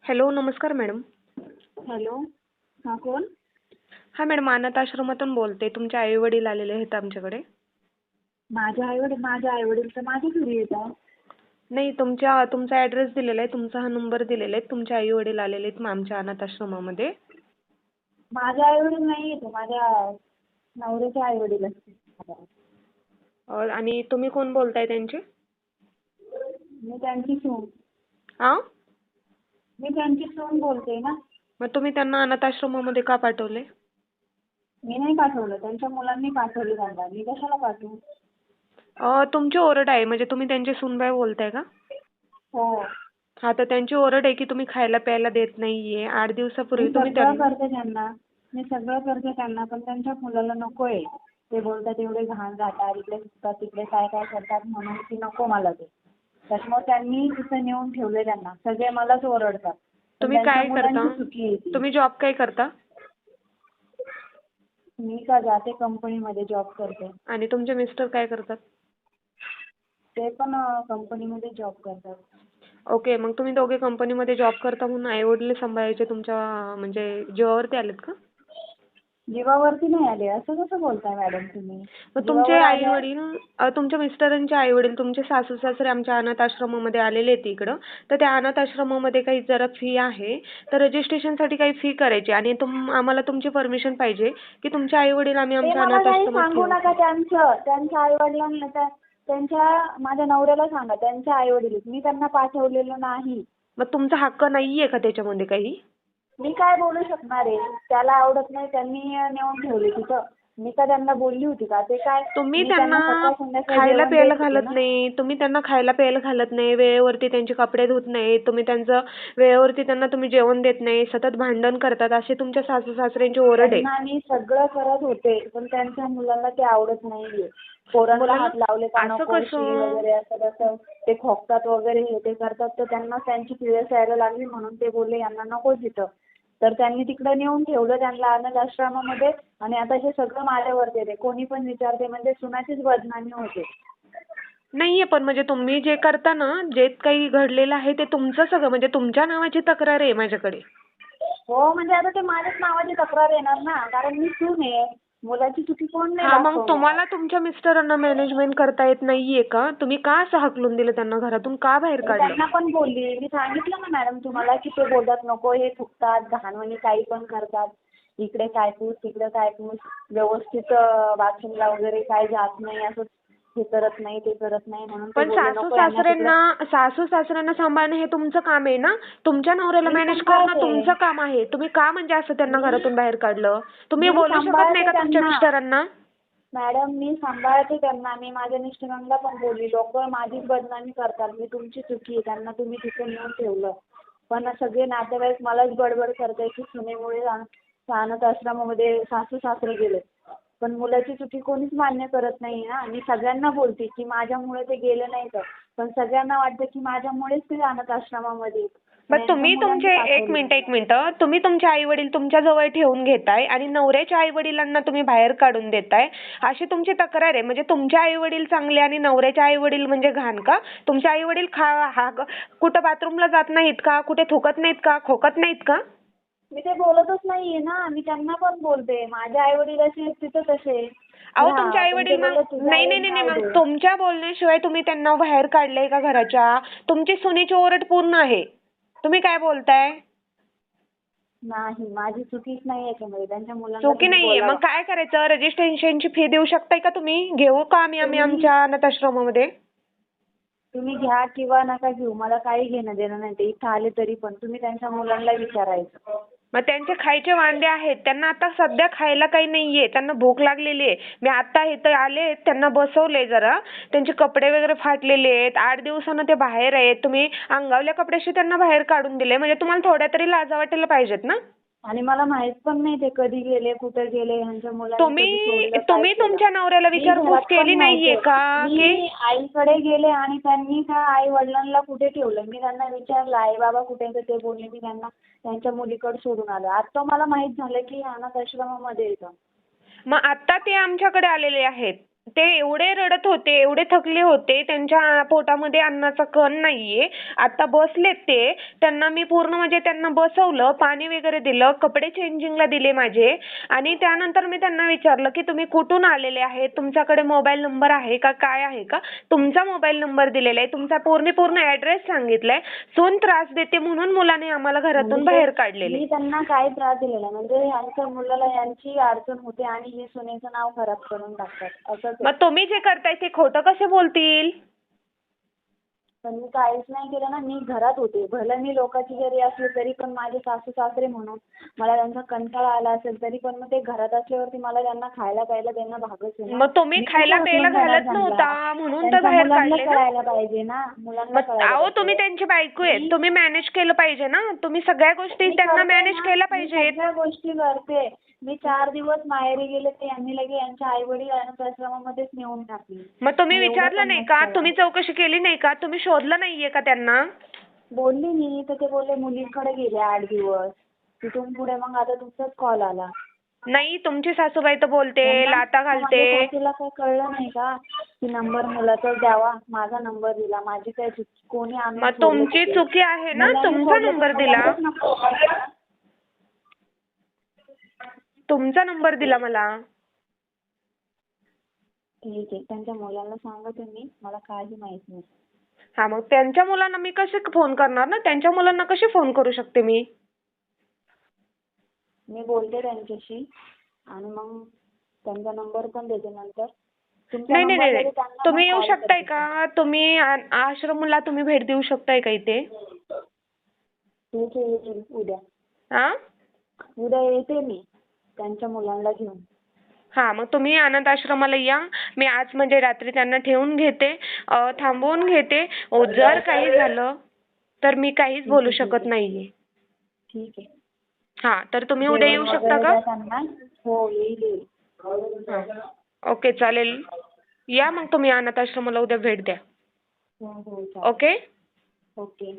Hello, नमस्कार madam. Hello. हा, कोण? हां मॅडम, अनाथ आश्रमातून बोलते. तुमचे आई वडील आलेले आहेत आमच्याकडे. माझे आई वडील तर माझ्या घरी येतात. नाही, तुमचा ॲड्रेस दिलेला आहे, तुमचा हा नंबर दिलेला आहे. तुमचे आई वडील आलेले आहेत आमच्या अनाथ आश्रमामध्ये. माझे आई वडील नाही येत, माझ्या नवऱ्याचे आई वडील असतील. आणि तुम्ही कोण बोलताय त्यांचे? मी त्यांची सून. हां? मी त्यांची सून बोलते ना. मग तुम्ही त्यांना अनाथ आश्रमामध्ये का पाठवले? मी नाही पाठवलं, त्यांच्या मुलांनी पाठवली त्यांना. मी कशाला पाठवू? तुमची ओरड आहे, म्हणजे तुम्ही त्यांची सूनबाई बोलताय का? हो. हां, तर त्यांची ओरड आहे की तुम्ही खायला प्यायला देत नाहीये. 8 दिवसापूर्वी मी तुम्ही सगळं करते त्यांना. पण त्यांच्या मुलाला नकोय. ते बोलतात एवढे घाण जातात, इकडे सुटतात, तिकडे काय काय करतात म्हणून की नको मला ते. त्याच्यामुळे त्यांनी तिथे नेऊन ठेवले त्यांना. सगळे मलाच ओरडतात. पण तुम्ही त्यांच्या काय करता? मुलांची चुकी आहे ती. तुम्ही जॉब काय करता? मी का जाते कंपनीमध्ये जॉब करते. आणि तुमचे मिस्टर काय करतात? ते पण कंपनीमध्ये जॉब करतात. ओके, मग तुम्ही दोघे कंपनीमध्ये जॉब करता म्हणून आई-वडील सांभाळायचे तुमच्या म्हणजे जीवावरती आलेत का? जीवावरती नाही आले, असं कसं बोलताय मॅडम तुम्ही? मग तुमचे जीवावर आले. आई-वडील, तुमच्या मिस्टरांचे आई-वडील, तुमचे सासू-सासरे आमच्या अनाथ आश्रमामध्ये आलेले आहेत इकडं. तर त्या अनाथ आश्रमामध्ये काही जरा फी आहे. तर रजिस्ट्रेशनसाठी काही फी करायची आणि आम्हाला तुमची परमिशन पाहिजे की तुमचे आई-वडील आम्ही ते आमच्या मला अनाथ काही आश्रमात सांगू ठेवू. नका. त्यांच्या आई वडिलांना, माझ्या नवऱ्याला सांगा, त्यांच्या आई वडील. मी त्यांना पाठवलेलं नाही. मग तुमचा हक्क नाहीये का त्याच्यामध्ये काही? मी काय बोलू शकणार आहे? त्याला आवडत नाही, त्यांनी नेऊन ठेवले तिथं. मी का त्यांना बोलली होती का? ते काय, तुम्ही मी त्यांना त्यांना सकाळ संध्याकाळ खायला जेवण प्यायला देत होते घालत ना. नाही. तुम्ही त्यांना खायला प्यायला घालत नाही. वेळेवरती त्यांचे कपडे धुत नाही. तुम्ही त्यांचं वेळेवरती त्यांना तुम्ही जेवण देत नाही. सतत भांडण करतात. असे तुमच्या सासू-सासऱ्यांची ओरड आहे. त्यांना मी सगळं करत होते, पण त्यांच्या मुलाला ते आवडत नाहीये. पोरांना मुलाला हात लावले का असं नको, शी कसं? वगैरे असं तसं. ते खोकतात वगैरे, हे ते करतात. तर त्यांना त्यांची पिरियड्स यायला लागली म्हणून ते बोलले यांना नकोच इथं. तर त्यांनी तिकडे नेऊन ठेवलं त्यांना अनाथ आश्रमामध्ये. आणि आता हे सगळं माझ्यावरती येते. कोणी पण विचारते म्हणजे सुनाचीच बदनामी होते. नाहीये, पण म्हणजे तुम्ही जे करता ना, जे काही घडलेलं आहे ते तुमचं सगळं, म्हणजे तुमच्या नावाची तक्रार आहे माझ्याकडे. हो, म्हणजे आता ते माझ्याच नावाची तक्रार येणार ना, कारण मी सून आहे. मुलाची चुकी कोण नाही हां, मग दाखवणार. तुम्हाला तुमच्या मिस्टरांना मॅनेजमेंट करता येत नाहीये का? तुम्ही का असं हाकलून दिलं त्यांना घरातून? का बाहेर मी काढलं? त्यांना पण बोलली. मी सांगितलं ना मॅडम तुम्हाला की ते बोलतात नको, हे थुकतात, घाणवणी काही पण करतात. इकडे काय पूस, तिकडे काय पूस. व्यवस्थित बाथरूमला वगैरे काय जात नाही, असं हे करत नाही, ते करत नाही, म्हणून ते पण बोलले नको यांना तिकडे. सासू-सासऱ्यांना सांभाळणं हे तुमचं काम आहे ना? तुमच्या नवऱ्याला मी मॅनेज करणं सांभाळते. तुमचं काम आहे. तुम्ही का म्हणजे असं त्यांना घरातून बाहेर काढलं? तुम्ही मी बोलू शकत नाही सांभाळते का तुमच्या त्यांना. मिस्टरांना? मॅडम मी सांभाळते त्यांना. मी माझ्या मिस्टरांना पण बोलली, लोकं माझीच बदनामी करतात. मी तुमची चुकी आहे, त्यांना तुम्ही तिथे नेऊन ठेवलं. पण सगळे नातेवाईक मलाच बडबड करताय की सुनेमुळे अनाथ आश्रमामध्ये सासू सासरे गेले. पण मुलाची चुकी कोणीच मान्य करत नाही ना. मी सगळ्यांना बोलते की माझ्यामुळे ते गेले नाही तर. पण सगळ्यांना वाटतं की माझ्यामुळेच ते अनाथ आश्रमामध्ये. मग यांच्या तुम्ही मुलांनी तुमचे एक पाठवलं मिनिट, त्यांना. एक मिनिट. तुम्ही तुमचे आई-वडील तुमच्या जवळ ठेवून घेताय आणि नवऱ्याच्या आई-वडिलांना तुम्ही बाहेर काढून देताय. अशी तुमची तक्रार आहे. म्हणजे तुमचे आई-वडील चांगले आणि नवऱ्याचे आई-वडील म्हणजे घाण का? तुमचे आई-वडील कुठं बाथरूमला जात नाहीत का? कुठे थुकत नाहीत का? खोकत नाहीत का? मी ते बोलतच नाहीये ना. मी त्यांना पण बोलते. माझे आई वडील असे तिथं तसे. अहो, तुमचे राहा. पण ते आई-वडील मग बोलले तुझे नाही, आई नाही, नाही, नाही. राहू मग दे. तुमच्या बोलण्याशिवाय तुम्ही त्यांना बाहेर काढलंय का घराच्या? तुमची सुनेची ओरड पूर्ण आहे. तुम्ही काय बोलताय? नाही, माझी चुकीच नाही याच्यामध्ये. त्यांच्या मुलांना चुकी तुम्ही नाहीये. मग बोलावा. काय करायचं? रजिस्ट्रेशनची फी देऊ शकताय का तुम्ही? घेऊ का आम्ही तुम्ही आमच्या अनाथ आश्रमामध्ये? तुम्ही घ्या किंवा नका घेऊ. मला काही घेणं देणं नाही. ते इथं आले तरी पण तुम्ही त्यांच्या मुलांना विचारायचं. मग त्यांचे खायचे वांदे आहेत. त्यांना आता सध्या खायला काही नाहीये. त्यांना भूक लागलेली आहे. मी आता इथं आले, त्यांना बसवलंय जरा. त्यांचे कपडे वगैरे फाटलेले आहेत. 8 दिवसानं ते बाहेर आहेत. तुम्ही अंगावल्या कपड्याशी त्यांना बाहेर काढून दिले. म्हणजे तुम्हाला थोड्या तरी लाजा वाटायला पाहिजेत ना? आणि मला माहित पण नाही ते कधी गेले, कुठे गेले, ह्यांच्या मुलांनी कधी तुम्ही सोडलं, काय तुम्ही केलं. तुमच्या नवऱ्याला मी विचारपूस घरात पण केली नाहीये नव्हते. का? की मी आईकडे गेले आणि त्यांनी त्या आई वडिलांना कुठे ठेवलं. मी त्यांना विचारलं आई बाबा कुठे आहे, तर ते बोलले मी त्यांना त्यांच्या मुलीकडे सोडून आलो. आता मला माहित झालं की अनाथ आश्रमामध्ये येतं. मग आता ते आमच्याकडे आलेले आहेत. ते एवढे रडत होते, एवढे थकले होते, त्यांच्या पोटामध्ये अन्नाचा कण नाहीये. आता बसलेत ते. त्यांना मी पूर्ण म्हणजे त्यांना बसवलं, पाणी वगैरे दिलं, कपडे चेंजिंगला दिले माझे आणि त्यानंतर मी त्यांना विचारलं की तुम्ही कुठून आलेले आहेत, तुमच्याकडे मोबाईल नंबर आहे का, काय आहे का? तुमचा मोबाईल नंबर दिलेला आहे, तुमचा पूर्ण ॲड्रेस सांगितलाय. सून त्रास देते म्हणून मुलाने आम्हाला घरातून बाहेर काढलेले. मी त्यांना काही त्रास दिलेला नाही. म्हणजे यांच्या मुलाला यांची अडचण होते आणि हे सुनेचं नाव खराब करून टाकतात असंच आहे. मग तुम्ही जे करताय ते खोटं कसे बोलतील? पण मी काहीच नाही केलं ना. मी घरात होते. भलं मी लोकांची घरी असले तरी पण माझे सासू सासरे म्हणून मला त्यांचा कंटाळा आला असेल तरी पण मग ते घरात असल्यावरती मला त्यांना खायला प्यायला त्यांना भागच आहे ना. मग तुम्ही मी खायला कुठं प्यायला उठून घालत घरात नव्हता आणला? म्हणून तर त्यांच्या बाहेर मुलांना काढले ना. कळायला पाहिजे ना. मुलांना मग कळायला अहो तुम्ही पाहिजे. त्यांची बायको आहेत, तुम्ही मॅनेज केलं पाहिजे ना. तुम्ही सगळ्या गोष्टी मी त्यांना करते मॅनेज ना. केल्या मी पाहिजेत. सगळ्या गोष्टी करते. मी 4 दिवस माहेरी गेले तर यांनी लगे यांच्या आई वडील अनाथाश्रमामध्येच नेऊन टाकले. मग तुम्ही मग एवढं विचारलं पण नाही का? नसतं. तुम्ही चौकशी केली नाही का? तुम्ही शोधलं नाहीये का त्यांना? बोलली मी तर ते बोलले मुलींकडे गेले 8 दिवस. तिथून पुढे मग आता तुमचाच कॉल आला. नाही, तुमची सासूबाई तर बोलते, लाथा माझ्या घालते. सासूला काही कळलं नाही का की नंबर मुलाचाच द्यावा. माझा नंबर दिला. माझी काही चुकी कोणी आणून मग सोडलं तुमची तिथे. चुकी आहे ना, मुलांनी तुमचा सोडलं तर नंबर दिला. मुलांनाच नको करायला. तुमचा नंबर दिला मला. ठीक आहे. त्यांच्या मुलांना सांगा तुम्ही. मला काही माहित नाही. हा, मग त्यांच्या मुलांना मी कसे फोन करणार ना? त्यांच्या मुलांना कशी फोन करू शकते मी? मी बोलते त्यांच्याशी आणि मग त्यांचा नंबर पण देते नंतर. तुमचा नाही नाही नंबर नाही देते त्यांना तुम्ही मग येऊ कॉल शकताय करते. का? तुम्ही आश्रमला तुम्ही भेट देऊ शकताय का इथे? ठीक आहे. येईल उद्या. हा, उद्या येते मी त्यांच्या मुलांना घेऊन. हा, मग तुम्ही अनाथ आश्रमाला या. मी आज म्हणजे रात्री त्यांना ठेवून घेते, थांबवून घेते. जर काही झालं तर मी काहीच बोलू शकत नाहीये. ठीक आहे. हा, तर तुम्ही उद्या येऊ जेवण शकता वगैरे का? द्या त्यांना. हो येईल. हा. ओके, चालेल. या मग तुम्ही अनाथ आश्रमाला उद्या भेट द्या. हो हो चालेल. ओके. ओके.